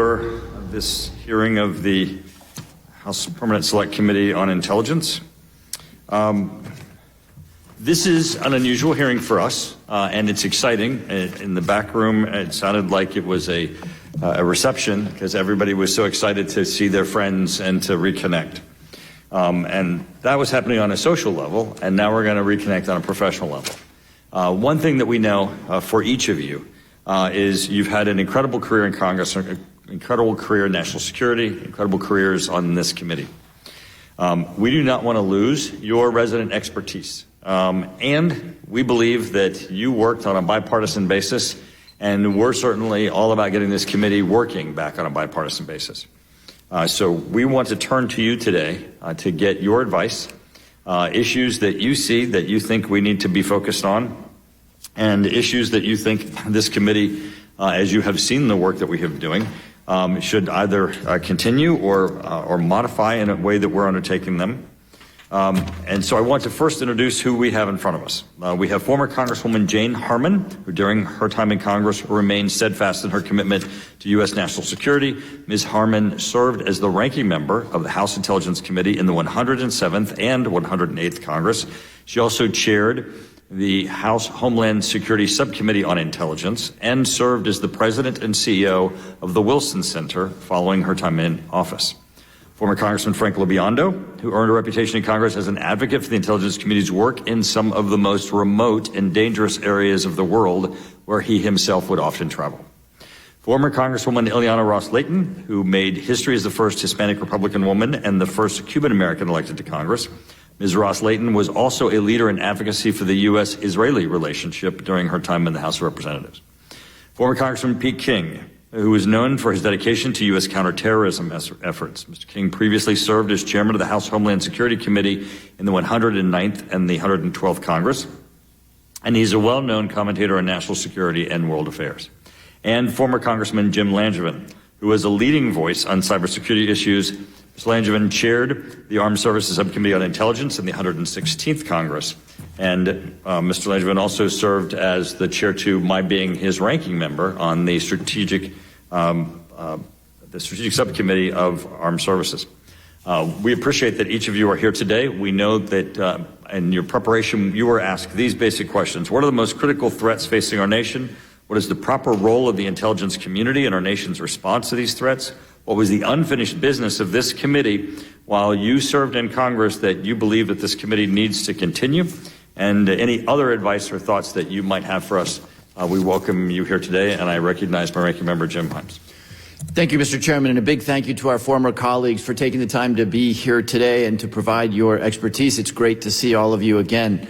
Of this hearing of the House Permanent Select Committee on Intelligence. This is an unusual hearing for us, and it's exciting. In the back room, it sounded like it was a reception because everybody was so excited to see their friends and to reconnect. And that was happening on a social level, and now we're going to reconnect on a professional level. One thing that we know for each of you is you've had an incredible career in Congress, incredible career in national security, incredible careers on this committee. We do not want to lose your resident expertise. And we believe that you worked on a bipartisan basis, and we're certainly all about getting this committee working back on a bipartisan basis. So we want to turn to you today to get your advice, issues that you see that you think we need to be focused on, and issues that you think this committee, as you have seen the work that we have been doing, should either continue or modify in a way that we're undertaking them. And so I want to first introduce who we have in front of us. We have former Congresswoman Jane Harman, who during her time in Congress remained steadfast in her commitment to U.S. national security. Ms. Harman served as the ranking member of the House Intelligence Committee in the 107th and 108th Congress. She also chaired the House Homeland Security Subcommittee on Intelligence and served as the president and CEO of the Wilson Center following her time in office. Former Congressman Frank LoBiondo, who earned a reputation in Congress as an advocate for the intelligence community's work in some of the most remote and dangerous areas of the world where he himself would often travel. Former Congresswoman Ileana Ros-Lehtinen, who made history as the first Hispanic Republican woman and the first Cuban-American elected to Congress. Ms. Ros-Lehtinen was also a leader in advocacy for the U.S.-Israeli relationship during her time in the House of Representatives. Former Congressman Pete King, who is known for his dedication to U.S. counterterrorism efforts. Mr. King previously served as chairman of the House Homeland Security Committee in the 109th and the 112th Congress, and he's a well-known commentator on national security and world affairs. And former Congressman Jim Langevin, who was a leading voice on cybersecurity issues. Mr. Langevin chaired the Armed Services Subcommittee on Intelligence in the 116th Congress. And Mr. Langevin also served as the chair to my being his ranking member on the Strategic Subcommittee of Armed Services. We appreciate that each of you are here today. We know that in your preparation, you were asked these basic questions. What are the most critical threats facing our nation? What is the proper role of the intelligence community in our nation's response to these threats? What was the unfinished business of this committee while you served in Congress that you believe that this committee needs to continue? And any other advice or thoughts that you might have for us, we welcome you here today, and I recognize my ranking member, Jim Himes. Thank you, Mr. Chairman, and a big thank you to our former colleagues for taking the time to be here today and to provide your expertise. It's great to see all of you again.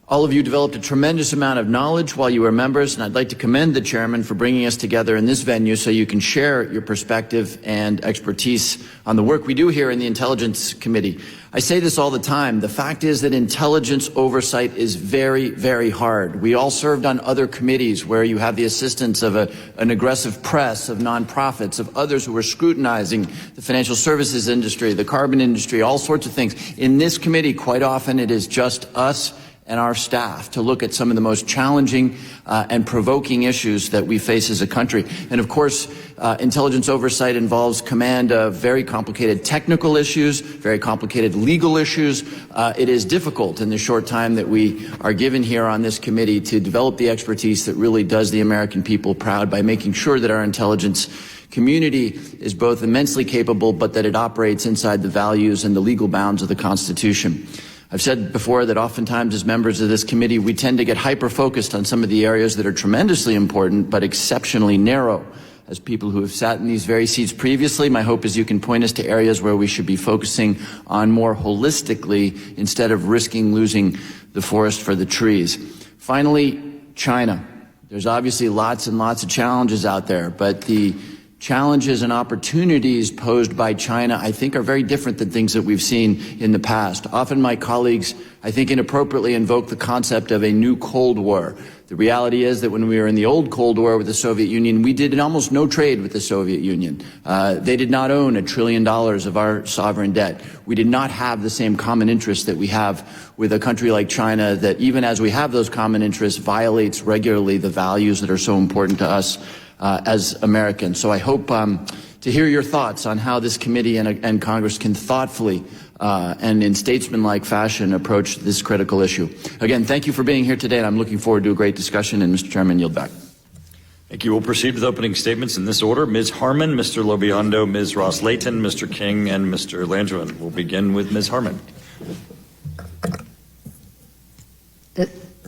All of you developed a tremendous amount of knowledge while you were members, and I'd like to commend the chairman for bringing us together in this venue so you can share your perspective and expertise on the work we do here in the Intelligence Committee. I say this all the time. The fact is that intelligence oversight is very, very hard. We all served on other committees where you have the assistance of an aggressive press, of nonprofits, of others who are scrutinizing the financial services industry, the carbon industry, all sorts of things. In this committee, quite often it is just us and our staff to look at some of the most challenging and provoking issues that we face as a country. And of course, intelligence oversight involves command of very complicated technical issues, very complicated legal issues. It is difficult in the short time that we are given here on this committee to develop the expertise that really does the American people proud by making sure that our intelligence community is both immensely capable, but that it operates inside the values and the legal bounds of the Constitution. I've said before that oftentimes as members of this committee, we tend to get hyper-focused on some of the areas that are tremendously important, but exceptionally narrow. As people who have sat in these very seats previously, my hope is you can point us to areas where we should be focusing on more holistically instead of risking losing the forest for the trees. Finally, China. There's obviously lots and lots of challenges out there, but the challenges and opportunities posed by China, I think, are very different than things that we've seen in the past. Often my colleagues, I think, inappropriately invoke the concept of a new Cold War. The reality is that when we were in the old Cold War with the Soviet Union, we did almost no trade with the Soviet Union. They did not own $1 trillion of our sovereign debt. We did not have the same common interests that we have with a country like China that, even as we have those common interests, violates regularly the values that are so important to us as Americans. So I hope to hear your thoughts on how this committee and Congress can thoughtfully and in statesmanlike fashion approach this critical issue. Again, thank you for being here today, and I'm looking forward to a great discussion. And Mr. Chairman, yield back. Thank you. We'll proceed with opening statements in this order. Ms. Harman, Mr. Lobiondo, Ms. Ross-Layton, Mr. King, and Mr. Langevin. We'll begin with Ms. Harman.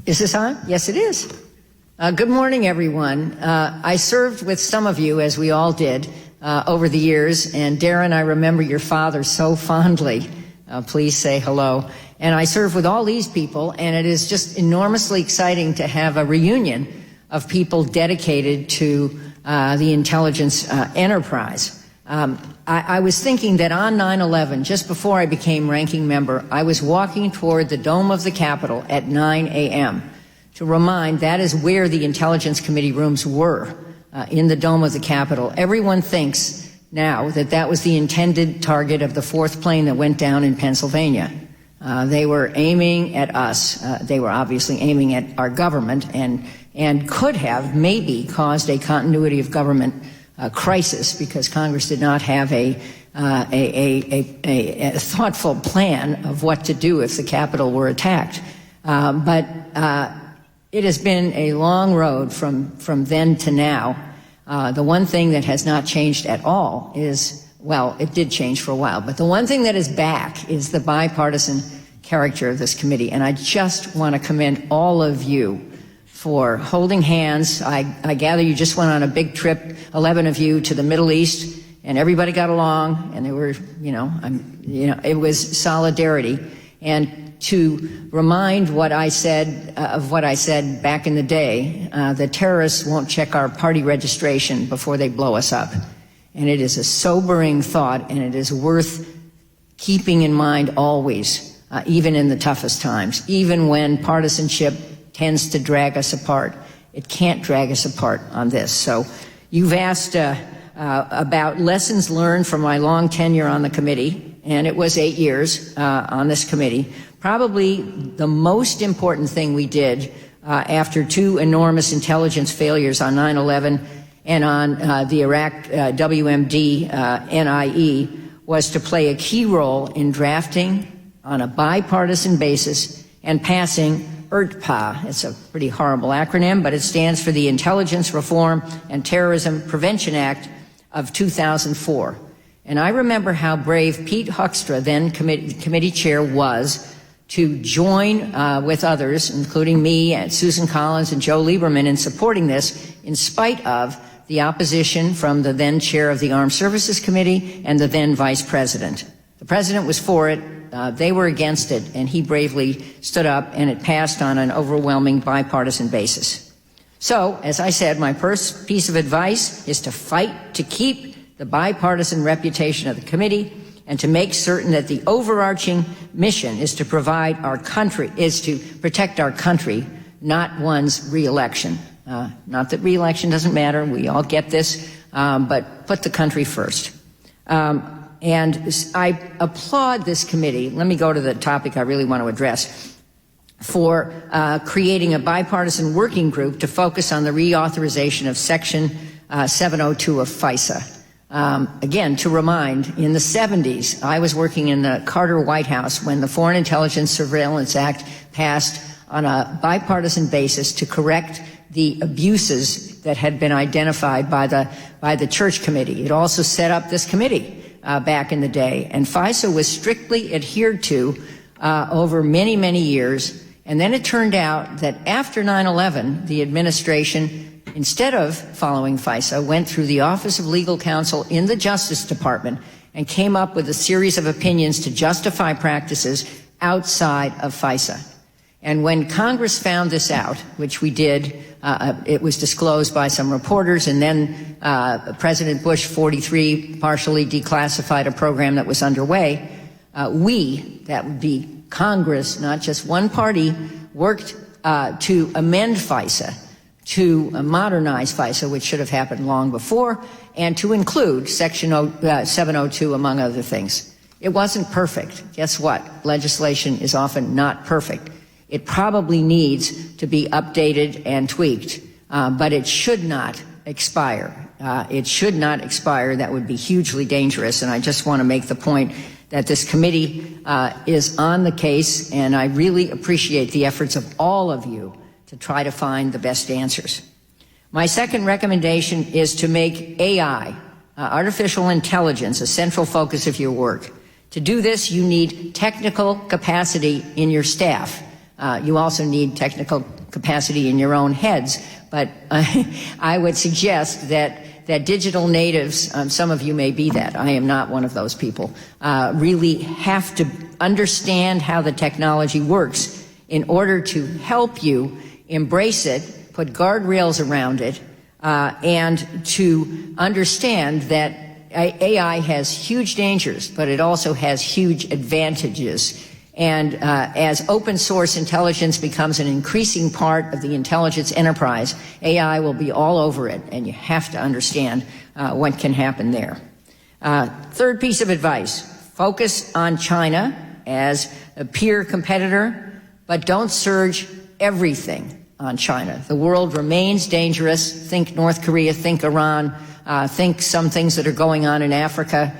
Is this on? Yes, it is. Good morning, everyone. I served with some of you, as we all did, over the years. And Darren, I remember your father so fondly. Please say hello. And I served with all these people, and it is just enormously exciting to have a reunion of people dedicated to the intelligence enterprise. I was thinking that on 9/11, just before I became ranking member, I was walking toward the dome of the Capitol at 9 a.m. to remind that is where the Intelligence Committee rooms were, in the dome of the Capitol. Everyone thinks now that that was the intended target of the fourth plane that went down in Pennsylvania. They were aiming at us. They were obviously aiming at our government and could have maybe caused a continuity of government crisis because Congress did not have a thoughtful plan of what to do if the Capitol were attacked. But it has been a long road from then to now. The one thing that has not changed at all is, well, it did change for a while, but the one thing that is back is the bipartisan character of this committee. And I just want to commend all of you for holding hands. I gather you just went on a big trip, 11 of you, to the Middle East, and everybody got along, and there were, it was solidarity. And to remind what I said, of what I said back in the day, the terrorists won't check our party registration before they blow us up. And it is a sobering thought, and it is worth keeping in mind always, even in the toughest times, even when partisanship tends to drag us apart. It can't drag us apart on this. So you've asked about lessons learned from my long tenure on the committee, and it was 8 years on this committee. Probably the most important thing we did after two enormous intelligence failures on 9/11 and on the Iraq WMD NIE was to play a key role in drafting on a bipartisan basis and passing IRTPA. It's a pretty horrible acronym, but it stands for the Intelligence Reform and Terrorism Prevention Act of 2004. And I remember how brave Pete Hoekstra, then committee chair, was to join with others, including me and Susan Collins and Joe Lieberman, in supporting this, in spite of the opposition from the then chair of the Armed Services Committee and the then vice president. The president was for it. They were against it, and he bravely stood up, and it passed on an overwhelming bipartisan basis. So, as I said, my first piece of advice is to fight to keep the bipartisan reputation of the committee and to make certain that the overarching mission is to protect our country, not one's reelection. Not that reelection doesn't matter, we all get this, but put the country first. And I applaud this committee. Let me go to the topic I really want to address, for creating a bipartisan working group to focus on the reauthorization of Section 702 of FISA. Again, to remind, in the 70s, I was working in the Carter White House when the Foreign Intelligence Surveillance Act passed on a bipartisan basis to correct the abuses that had been identified by the Church Committee. It also set up this committee back in the day, and FISA was strictly adhered to over many, many years. And then it turned out that after 9/11, the administration, instead of following FISA, went through the Office of Legal Counsel in the Justice Department and came up with a series of opinions to justify practices outside of FISA. And when Congress found this out, which we did, it was disclosed by some reporters, and then President Bush 43 partially declassified a program that was underway. That would be Congress, not just one party, worked to amend FISA, to modernize FISA, which should have happened long before, and to include Section 702, among other things. It wasn't perfect. Guess what? Legislation is often not perfect. It probably needs to be updated and tweaked, but it should not expire. It should not expire. That would be hugely dangerous. And I just want to make the point that this committee is on the case, and I really appreciate the efforts of all of you to try to find the best answers. My second recommendation is to make AI, artificial intelligence, a central focus of your work. To do this, you need technical capacity in your staff. You also need technical capacity in your own heads, but I would suggest that digital natives, some of you may be that, I am not one of those people, really have to understand how the technology works in order to help you embrace it, put guardrails around it, and to understand that AI has huge dangers, but it also has huge advantages. And as open source intelligence becomes an increasing part of the intelligence enterprise, AI will be all over it, and you have to understand what can happen there. Third piece of advice, focus on China as a peer competitor, but don't surge everything on China. The world remains dangerous. Think North Korea, think Iran, think some things that are going on in Africa,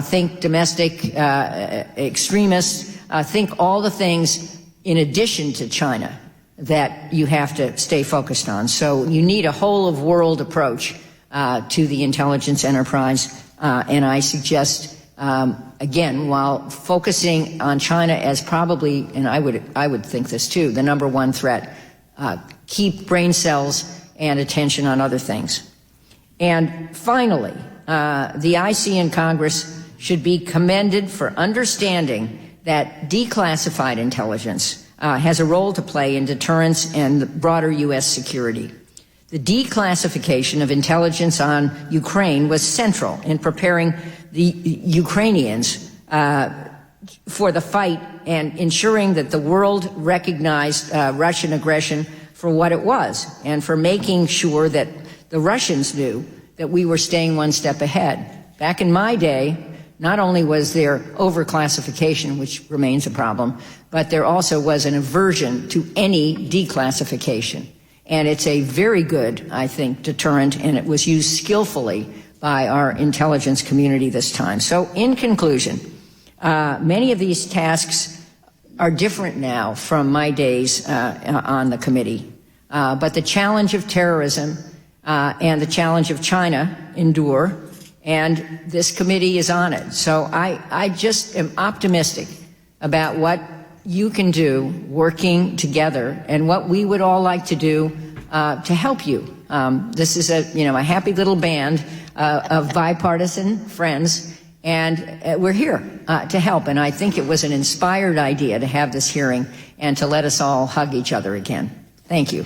think domestic extremists, think all the things in addition to China that you have to stay focused on. So you need a whole of world approach to the intelligence enterprise, and I suggest, again, while focusing on China as probably, and I would think this too, the number one threat, keep brain cells and attention on other things. And finally, the IC in Congress should be commended for understanding that declassified intelligence has a role to play in deterrence and broader U.S. security. The declassification of intelligence on Ukraine was central in preparing the Ukrainians for the fight and ensuring that the world recognized Russian aggression for what it was, and for making sure that the Russians knew that we were staying one step ahead. Back in my day, not only was there overclassification, which remains a problem, but there also was an aversion to any declassification. And it's a very good, I think, deterrent, and it was used skillfully by our intelligence community this time. So in conclusion, many of these tasks are different now from my days on the committee. But the challenge of terrorism and the challenge of China endure, and this committee is on it. So I just am optimistic about what you can do working together and what we would all like to do to help you. This is a happy little band of bipartisan friends, and we're here to help. And I think it was an inspired idea to have this hearing and to let us all hug each other again. Thank you.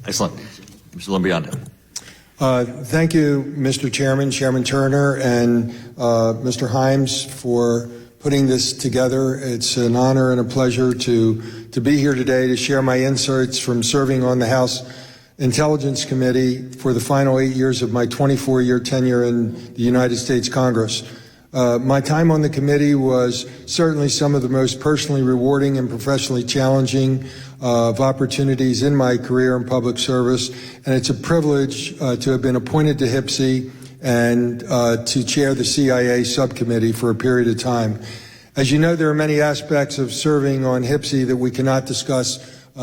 Excellent. Mr. Lombiando. Thank you, Mr. Chairman, Chairman Turner, and Mr. Himes for putting this together. It's an honor and a pleasure to be here today to share my insights from serving on the House Intelligence Committee for the final 8 years of my 24-year tenure in the United States Congress. My time on the committee was certainly some of the most personally rewarding and professionally challenging of opportunities in my career in public service, and it's a privilege to have been appointed to HPSCI and to chair the CIA subcommittee for a period of time. As you know, there are many aspects of serving on HPSCI that we cannot discuss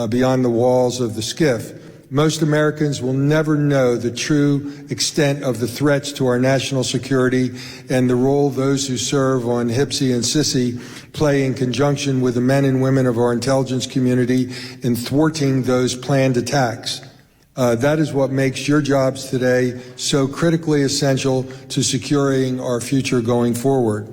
beyond the walls of the SCIF. Most Americans will never know the true extent of the threats to our national security and the role those who serve on HPSCI and CISI play in conjunction with the men and women of our intelligence community in thwarting those planned attacks. That is what makes your jobs today so critically essential to securing our future going forward.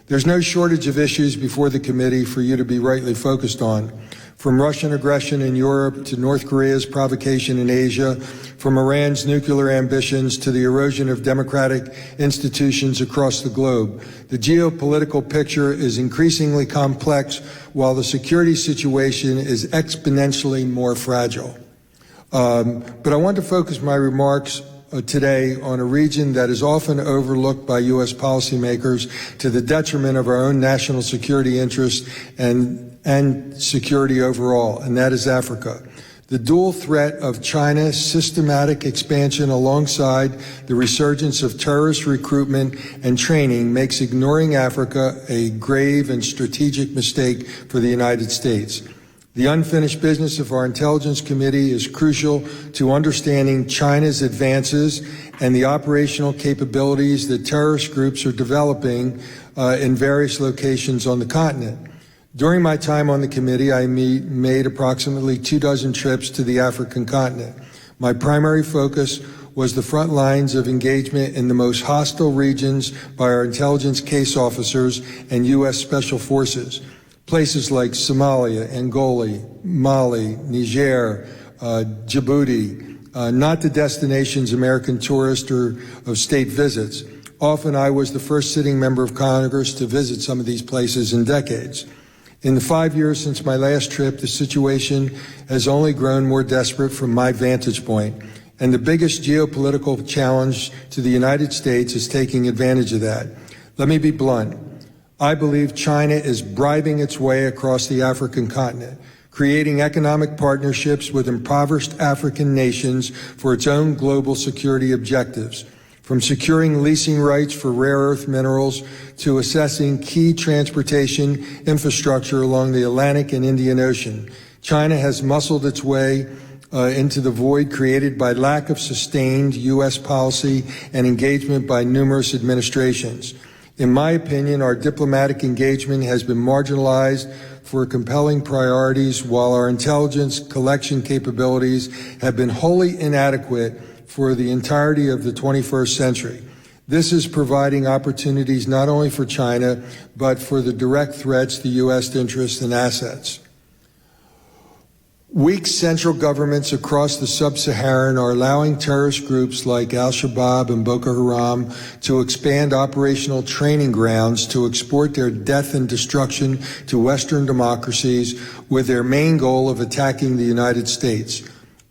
There's no shortage of issues before the committee for you to be rightly focused on. From Russian aggression in Europe to North Korea's provocation in Asia, from Iran's nuclear ambitions to the erosion of democratic institutions across the globe. The geopolitical picture is increasingly complex, while the security situation is exponentially more fragile. But I want to focus my remarks today on a region that is often overlooked by U.S. policymakers to the detriment of our own national security interests and security overall, and that is Africa. The dual threat of China's systematic expansion alongside the resurgence of terrorist recruitment and training makes ignoring Africa a grave and strategic mistake for the United States. The unfinished business of our Intelligence Committee is crucial to understanding China's advances and the operational capabilities that terrorist groups are developing in various locations on the continent. During my time on the committee, I made approximately 24 trips to the African continent. My primary focus was the front lines of engagement in the most hostile regions by our intelligence case officers and U.S. Special Forces. Places like Somalia, Angola, Mali, Niger, Djibouti, not the destinations American tourists or of state visits. Often I was the first sitting member of Congress to visit some of these places in decades. In the 5 years since my last trip, the situation has only grown more desperate from my vantage point, and the biggest geopolitical challenge to the United States is taking advantage of that. Let me be blunt. I believe China is bribing its way across the African continent, creating economic partnerships with impoverished African nations for its own global security objectives. From securing leasing rights for rare earth minerals to assessing key transportation infrastructure along the Atlantic and Indian Ocean, China has muscled its way into the void created by lack of sustained U.S. policy and engagement by numerous administrations. In my opinion, our diplomatic engagement has been marginalized for compelling priorities, while our intelligence collection capabilities have been wholly inadequate for the entirety of the 21st century. This is providing opportunities not only for China, but for the direct threats to U.S. interests and assets. Weak central governments across the sub-Saharan are allowing terrorist groups like Al-Shabaab and Boko Haram to expand operational training grounds to export their death and destruction to Western democracies with their main goal of attacking the United States.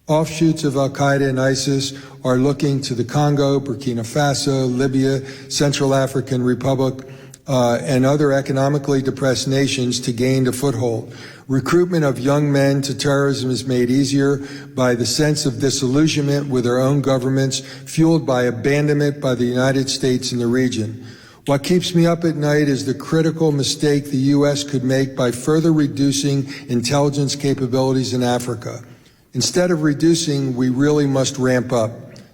Offshoots of Al-Qaeda and ISIS are looking to the Congo, Burkina Faso, Libya, Central African Republic, and other economically depressed nations to gain a foothold. Recruitment of young men to terrorism is made easier by the sense of disillusionment with their own governments, fueled by abandonment by the United States in the region. What keeps me up at night is the critical mistake the U.S. could make by further reducing intelligence capabilities in Africa. Instead of reducing, we really must ramp up,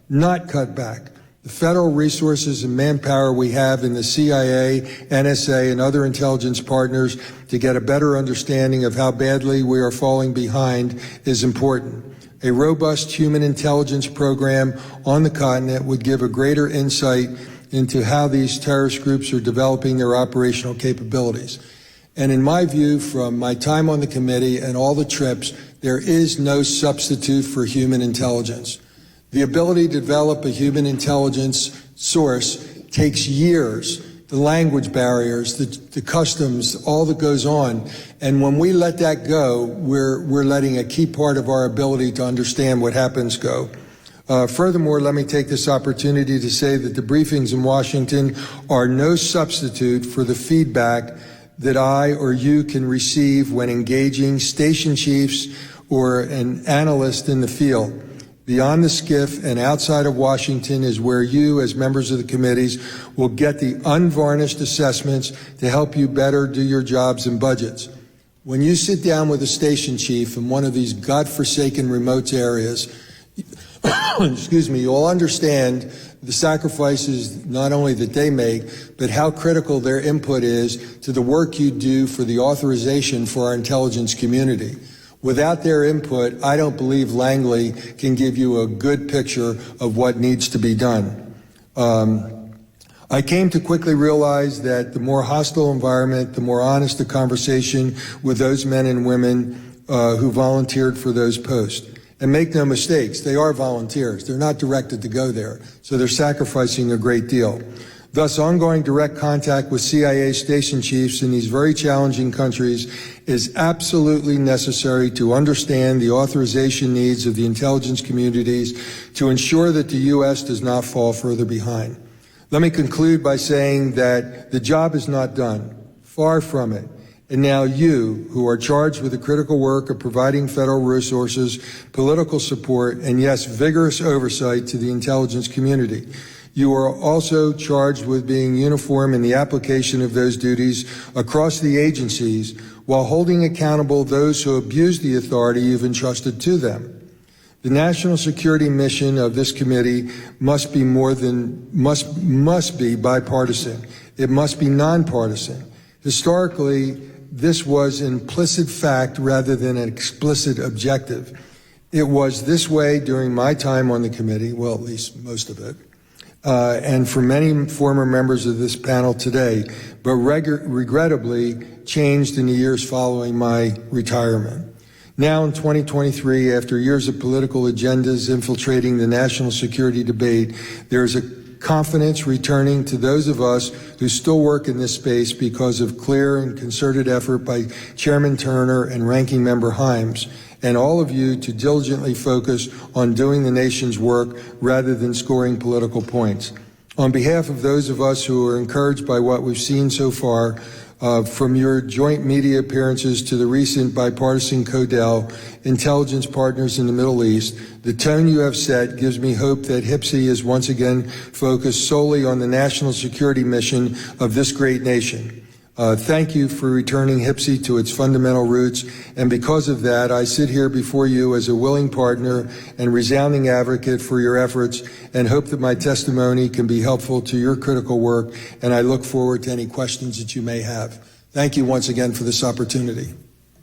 not cut back. The federal resources and manpower we have in the CIA, NSA, and other intelligence partners to get a better understanding of how badly we are falling behind is important. A robust human intelligence program on the continent would give a greater insight into how these terrorist groups are developing their operational capabilities. And in my view, from my time on the committee and all the trips, there is no substitute for human intelligence. The ability to develop a human intelligence source takes years. The language barriers, the customs, all that goes on. And when we let that go, we're letting a key part of our ability to understand what happens go. Furthermore, let me take this opportunity to say that the briefings in Washington are no substitute for the feedback that I or you can receive when engaging station chiefs or an analyst in the field. Beyond the skiff and outside of Washington is where you, as members of the committees, will get the unvarnished assessments to help you better do your jobs and budgets. When you sit down with a station chief in one of these godforsaken remote areas, excuse me, you'll understand the sacrifices not only that they make, but how critical their input is to the work you do for the authorization for our intelligence community. Without their input, I don't believe Langley can give you a good picture of what needs to be done. I came to quickly realize that the more hostile environment, the more honest the conversation with those men and women who volunteered for those posts. And make no mistakes, they are volunteers. They're not directed to go there, so they're sacrificing a great deal. Thus, ongoing direct contact with CIA station chiefs in these very challenging countries is absolutely necessary to understand the authorization needs of the intelligence communities to ensure that the U.S. does not fall further behind. Let me conclude by saying that the job is not done. Far from it. And now you, who are charged with the critical work of providing federal resources, political support, and yes, vigorous oversight to the intelligence community. You are also charged with being uniform in the application of those duties across the agencies while holding accountable those who abuse the authority you've entrusted to them. The national security mission of this committee must be bipartisan. It must be nonpartisan. Historically, this was implicit fact rather than an explicit objective. It was this way during my time on the committee, well, at least most of it, and for many former members of this panel today, but regrettably changed in the years following my retirement. Now in 2023, after years of political agendas infiltrating the national security debate, there is a confidence returning to those of us who still work in this space because of clear and concerted effort by Chairman Turner and Ranking Member Himes, and all of you to diligently focus on doing the nation's work rather than scoring political points. On behalf of those of us who are encouraged by what we've seen so far, from your joint media appearances to the recent bipartisan CODEL, intelligence partners in the Middle East, the tone you have set gives me hope that HPSCI is once again focused solely on the national security mission of this great nation. Thank you for returning HPSCI to its fundamental roots, and because of that, I sit here before you as a willing partner and resounding advocate for your efforts, and hope that my testimony can be helpful to your critical work, and I look forward to any questions that you may have. Thank you once again for this opportunity.